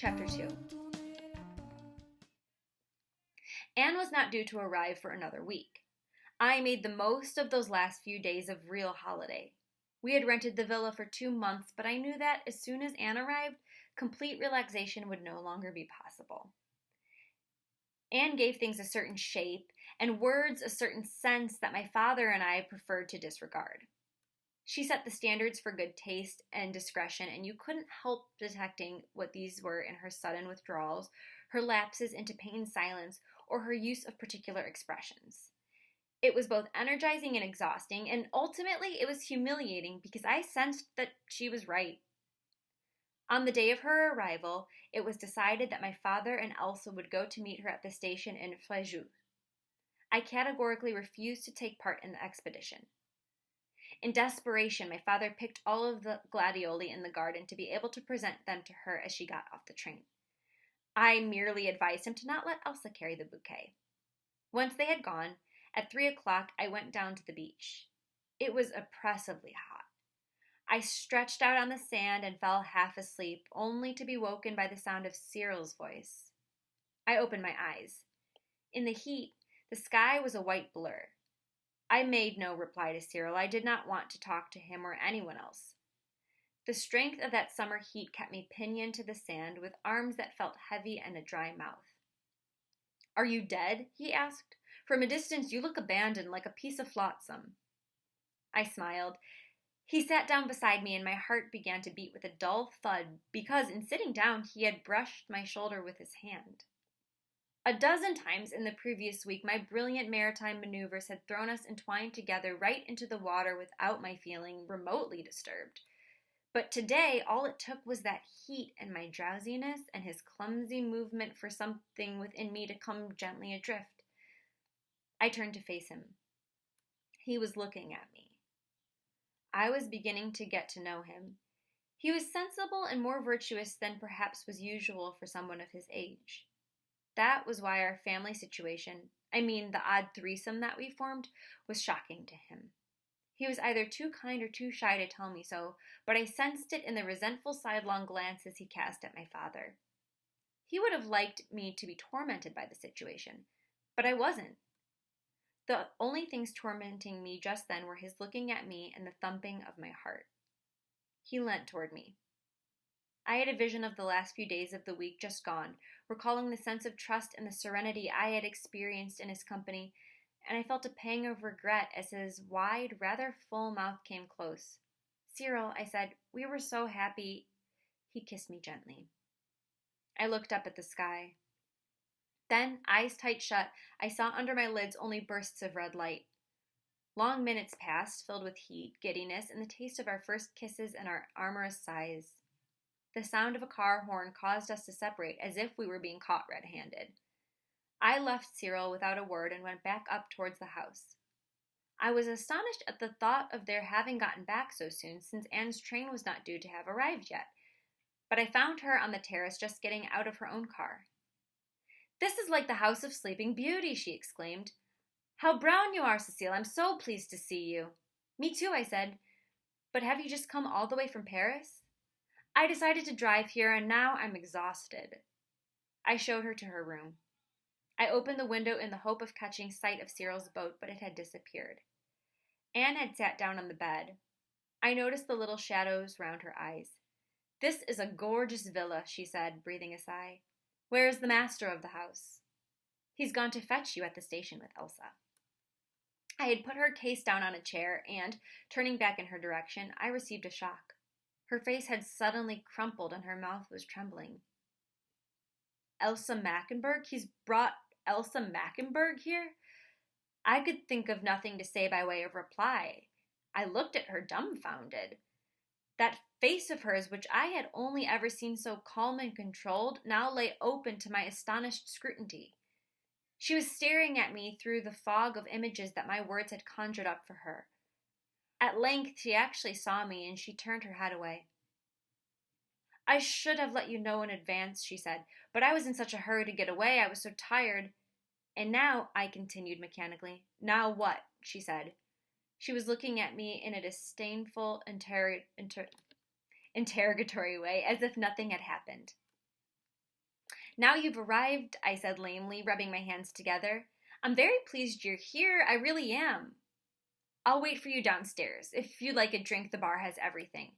Chapter 2. Anne was not due to arrive for another week. I made the most of those last few days of real holiday. We had rented the villa for 2 months, but I knew that as soon as Anne arrived, complete relaxation would no longer be possible. Anne gave things a certain shape, and words a certain sense that my father and I preferred to disregard. She set the standards for good taste and discretion, and you couldn't help detecting what these were in her sudden withdrawals, her lapses into pained silence, or her use of particular expressions. It was both energizing and exhausting, and ultimately it was humiliating because I sensed that she was right. On the day of her arrival, it was decided that my father and Elsa would go to meet her at the station in Fréjus. I categorically refused to take part in the expedition. In desperation, my father picked all of the gladioli in the garden to be able to present them to her as she got off the train. I merely advised him to not let Elsa carry the bouquet. Once they had gone, at 3 o'clock, I went down to the beach. It was oppressively hot. I stretched out on the sand and fell half asleep, only to be woken by the sound of Cyril's voice. I opened my eyes. In the heat, the sky was a white blur. I made no reply to Cyril. I did not want to talk to him or anyone else. The strength of that summer heat kept me pinioned to the sand with arms that felt heavy and a dry mouth. "Are you dead?" he asked. "From a distance you look abandoned, like a piece of flotsam." I smiled. He sat down beside me and my heart began to beat with a dull thud because in sitting down he had brushed my shoulder with his hand. A dozen times in the previous week, my brilliant maritime maneuvers had thrown us entwined together right into the water without my feeling remotely disturbed. But today, all it took was that heat and my drowsiness and his clumsy movement for something within me to come gently adrift. I turned to face him. He was looking at me. I was beginning to get to know him. He was sensible and more virtuous than perhaps was usual for someone of his age. That was why our family situation, the odd threesome that we formed, was shocking to him. He was either too kind or too shy to tell me so, but I sensed it in the resentful sidelong glances he cast at my father. He would have liked me to be tormented by the situation, but I wasn't. The only things tormenting me just then were his looking at me and the thumping of my heart. He leant toward me. I had a vision of the last few days of the week just gone, recalling the sense of trust and the serenity I had experienced in his company, and I felt a pang of regret as his wide, rather full mouth came close. "Cyril," I said, "we were so happy." He kissed me gently. I looked up at the sky. Then, eyes tight shut, I saw under my lids only bursts of red light. Long minutes passed, filled with heat, giddiness, and the taste of our first kisses and our amorous sighs. The sound of a car horn caused us to separate as if we were being caught red-handed. I left Cyril without a word and went back up towards the house. I was astonished at the thought of their having gotten back so soon, since Anne's train was not due to have arrived yet. But I found her on the terrace just getting out of her own car. "This is like the House of Sleeping Beauty," she exclaimed. "How brown you are, Cecile. I'm so pleased to see you." "Me too," I said. "But have you just come all the way from Paris?" "I decided to drive here, and now I'm exhausted." I showed her to her room. I opened the window in the hope of catching sight of Cyril's boat, but it had disappeared. Anne had sat down on the bed. I noticed the little shadows round her eyes. "This is a gorgeous villa," she said, breathing a sigh. "Where is the master of the house?" "He's gone to fetch you at the station with Elsa." I had put her case down on a chair, and, turning back in her direction, I received a shock. Her face had suddenly crumpled and her mouth was trembling. "Elsa Mackenberg? He's brought Elsa Mackenberg here?" I could think of nothing to say by way of reply. I looked at her dumbfounded. That face of hers, which I had only ever seen so calm and controlled, now lay open to my astonished scrutiny. She was staring at me through the fog of images that my words had conjured up for her. At length she actually saw me, and she turned her head away. "I should have let you know in advance," she said, "but I was in such a hurry to get away. I was so tired." "And now," I continued mechanically. "Now what?" she said. She was looking at me in a disdainful, interrogatory way, as if nothing had happened. Now you've arrived, I said lamely, rubbing my hands together. I'm very pleased you're here, I really am. I'll wait for you downstairs. If you'd like a drink, the bar has everything.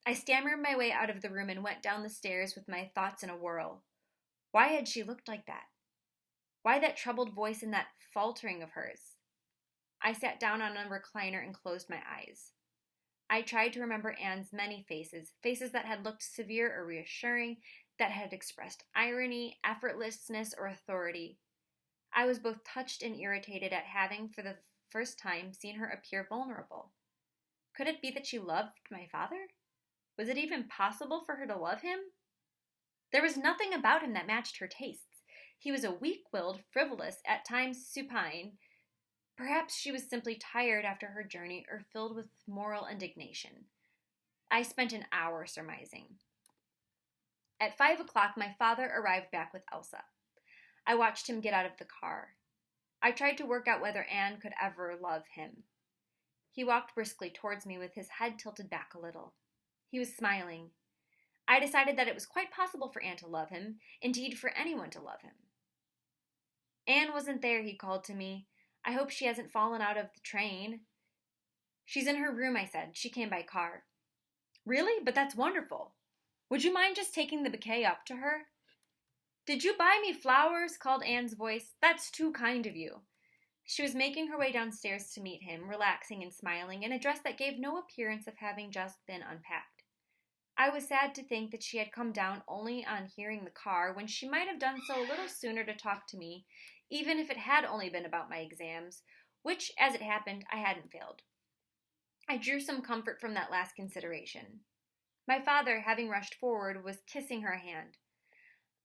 I stammered my way out of the room and went down the stairs with my thoughts in a whirl. Why had she looked like that? Why that troubled voice and that faltering of hers? I sat down on a recliner and closed my eyes. I tried to remember Anne's many faces, faces that had looked severe or reassuring, that had expressed irony, effortlessness, or authority. I was both touched and irritated at having, for the first time, seen her appear vulnerable. Could it be that she loved my father? Was it even possible for her to love him? There was nothing about him that matched her tastes. He was a weak-willed, frivolous, at times supine. Perhaps she was simply tired after her journey or filled with moral indignation. I spent an hour surmising. At 5 o'clock, my father arrived back with Elsa. I watched him get out of the car. I tried to work out whether Anne could ever love him. He walked briskly towards me with his head tilted back a little. He was smiling. I decided that it was quite possible for Anne to love him, indeed for anyone to love him. Anne wasn't there, he called to me. I hope she hasn't fallen out of the train. She's in her room, I said. She came by car. Really? But that's wonderful. Would you mind just taking the bouquet up to her? Did you buy me flowers? Called Anne's voice. That's too kind of you. She was making her way downstairs to meet him, relaxing and smiling, in a dress that gave no appearance of having just been unpacked. I was sad to think that she had come down only on hearing the car, when she might have done so a little sooner to talk to me, even if it had only been about my exams, which, as it happened, I hadn't failed. I drew some comfort from that last consideration. My father, having rushed forward, was kissing her hand.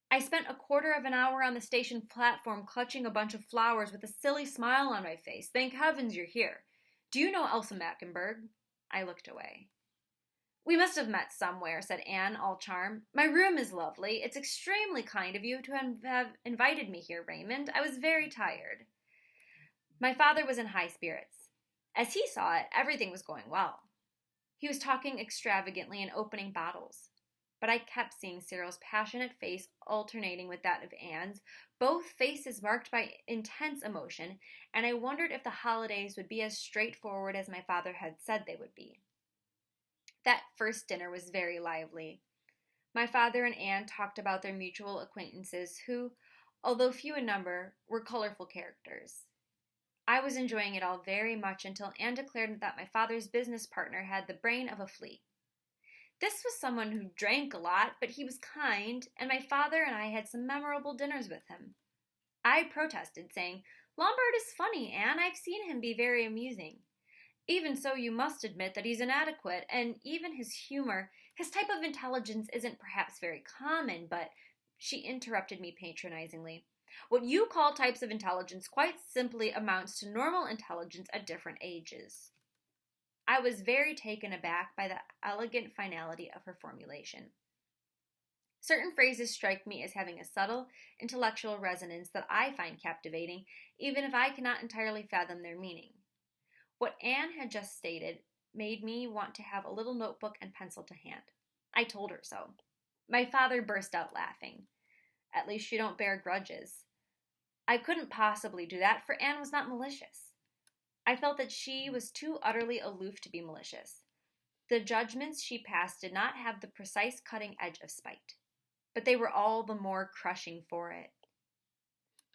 I spent a quarter of an hour on the station platform clutching a bunch of flowers with a silly smile on my face. Thank heavens you're here. Do you know Elsa Mackenberg? I looked away. We must have met somewhere, said Anne, all charm. My room is lovely. It's extremely kind of you to have invited me here, Raymond. I was very tired. My father was in high spirits. As he saw it, everything was going well. He was talking extravagantly and opening bottles. But I kept seeing Cyril's passionate face alternating with that of Anne's, both faces marked by intense emotion, and I wondered if the holidays would be as straightforward as my father had said they would be. That first dinner was very lively. My father and Anne talked about their mutual acquaintances who, although few in number, were colorful characters. I was enjoying it all very much until Anne declared that my father's business partner had the brain of a flea. This was someone who drank a lot, but he was kind, and my father and I had some memorable dinners with him. I protested, saying, Lombard is funny, Anne. I've seen him be very amusing. Even so, you must admit that he's inadequate, and even his humor, his type of intelligence isn't perhaps very common, but she interrupted me patronizingly. What you call types of intelligence quite simply amounts to normal intelligence at different ages. I was very taken aback by the elegant finality of her formulation. Certain phrases strike me as having a subtle intellectual resonance that I find captivating, even if I cannot entirely fathom their meaning. What Anne had just stated made me want to have a little notebook and pencil to hand. I told her so. My father burst out laughing. At least you don't bear grudges. I couldn't possibly do that, for Anne was not malicious. I felt that she was too utterly aloof to be malicious. The judgments she passed did not have the precise cutting edge of spite, but they were all the more crushing for it.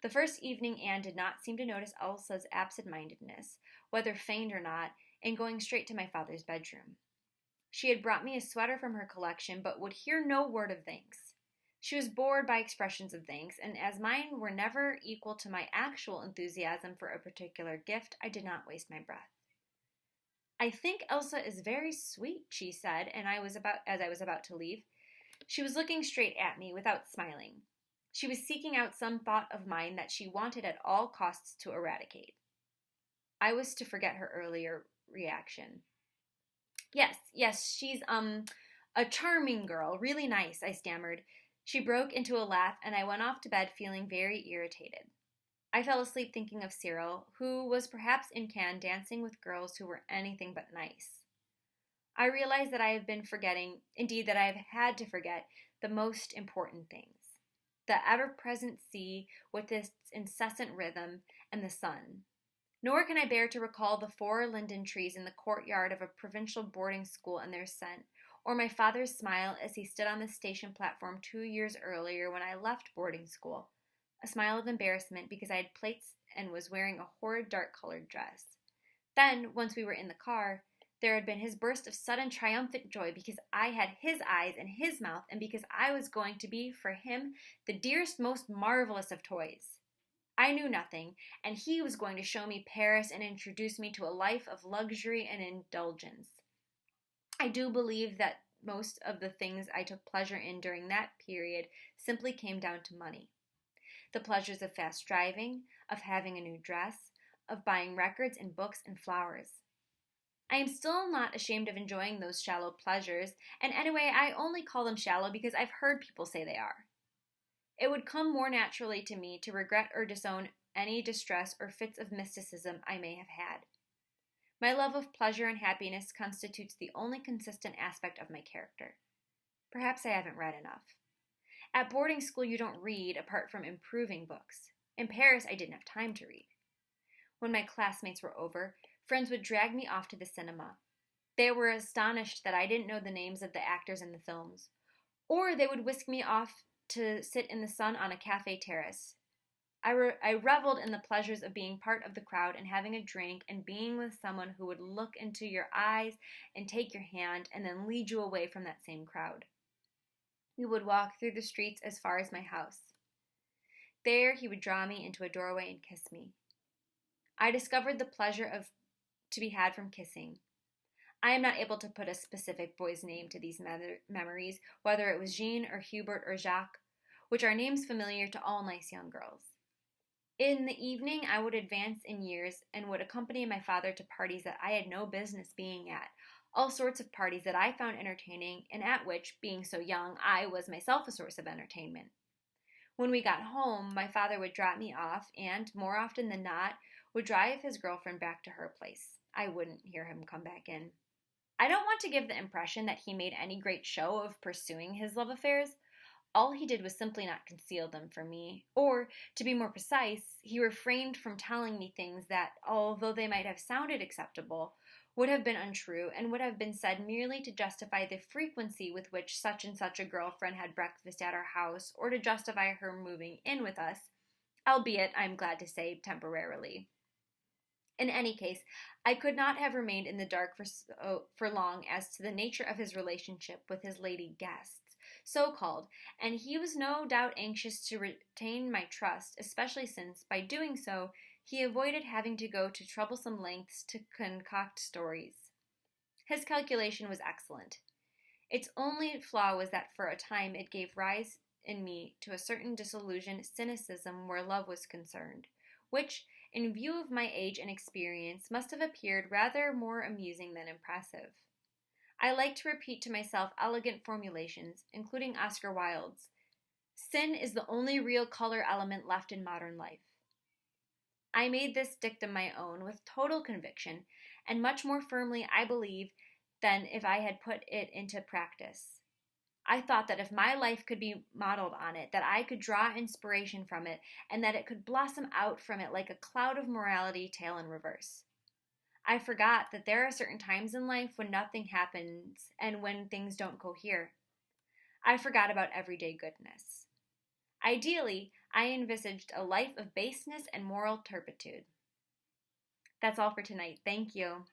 The first evening Anne did not seem to notice Elsa's absent-mindedness, whether feigned or not, in going straight to my father's bedroom. She had brought me a sweater from her collection, but would hear no word of thanks. She was bored by expressions of thanks, and as mine were never equal to my actual enthusiasm for a particular gift, I did not waste my breath. I think Elsa is very sweet, she said, and as I was about to leave. She was looking straight at me without smiling. She was seeking out some thought of mine that she wanted at all costs to eradicate. I was to forget her earlier reaction. Yes, she's, a charming girl, really nice, I stammered. She broke into a laugh, and I went off to bed feeling very irritated. I fell asleep thinking of Cyril, who was perhaps in Cannes dancing with girls who were anything but nice. I realized that I have been forgetting, indeed that I have had to forget, the most important things. the ever-present sea with its incessant rhythm, and the sun. Nor can I bear to recall the 4 linden trees in the courtyard of a provincial boarding school and their scent, or my father's smile as he stood on the station platform 2 years earlier when I left boarding school, a smile of embarrassment because I had plaits and was wearing a horrid dark-colored dress. Then, once we were in the car, there had been his burst of sudden triumphant joy because I had his eyes and his mouth, and because I was going to be, for him, the dearest, most marvelous of toys. I knew nothing, and he was going to show me Paris and introduce me to a life of luxury and indulgence. I do believe that most of the things I took pleasure in during that period simply came down to money. The pleasures of fast driving, of having a new dress, of buying records and books and flowers. I am still not ashamed of enjoying those shallow pleasures, and anyway, I only call them shallow because I've heard people say they are. It would come more naturally to me to regret or disown any distress or fits of mysticism I may have had. My love of pleasure and happiness constitutes the only consistent aspect of my character. Perhaps I haven't read enough. At boarding school, you don't read apart from improving books. In Paris, I didn't have time to read. When my classmates were over, friends would drag me off to the cinema. They were astonished that I didn't know the names of the actors in the films. Or they would whisk me off to sit in the sun on a cafe terrace. I reveled in the pleasures of being part of the crowd and having a drink and being with someone who would look into your eyes and take your hand and then lead you away from that same crowd. We would walk through the streets as far as my house. There he would draw me into a doorway and kiss me. I discovered the pleasure to be had from kissing. I am not able to put a specific boy's name to these memories, whether it was Jean or Hubert or Jacques, which are names familiar to all nice young girls. In the evening, I would advance in years and would accompany my father to parties that I had no business being at, all sorts of parties that I found entertaining and at which, being so young, I was myself a source of entertainment. When we got home, my father would drop me off and, more often than not, would drive his girlfriend back to her place. I wouldn't hear him come back in. I don't want to give the impression that he made any great show of pursuing his love affairs. All he did was simply not conceal them from me, or, to be more precise, he refrained from telling me things that, although they might have sounded acceptable, would have been untrue and would have been said merely to justify the frequency with which such and such a girlfriend had breakfast at our house, or to justify her moving in with us, albeit, I'm glad to say, temporarily. In any case, I could not have remained in the dark for long as to the nature of his relationship with his lady guests, so-called, and he was no doubt anxious to retain my trust, especially since, by doing so, he avoided having to go to troublesome lengths to concoct stories. His calculation was excellent. Its only flaw was that for a time it gave rise in me to a certain disillusioned cynicism where love was concerned, which, in view of my age and experience, must have appeared rather more amusing than impressive. I like to repeat to myself elegant formulations, including Oscar Wilde's, "Sin is the only real color element left in modern life." I made this dictum my own with total conviction, and much more firmly, I believe, than if I had put it into practice. I thought that if my life could be modeled on it, that I could draw inspiration from it, and that it could blossom out from it like a cloud of morality, tail in reverse. I forgot that there are certain times in life when nothing happens and when things don't cohere. I forgot about everyday goodness. Ideally, I envisaged a life of baseness and moral turpitude. That's all for tonight. Thank you.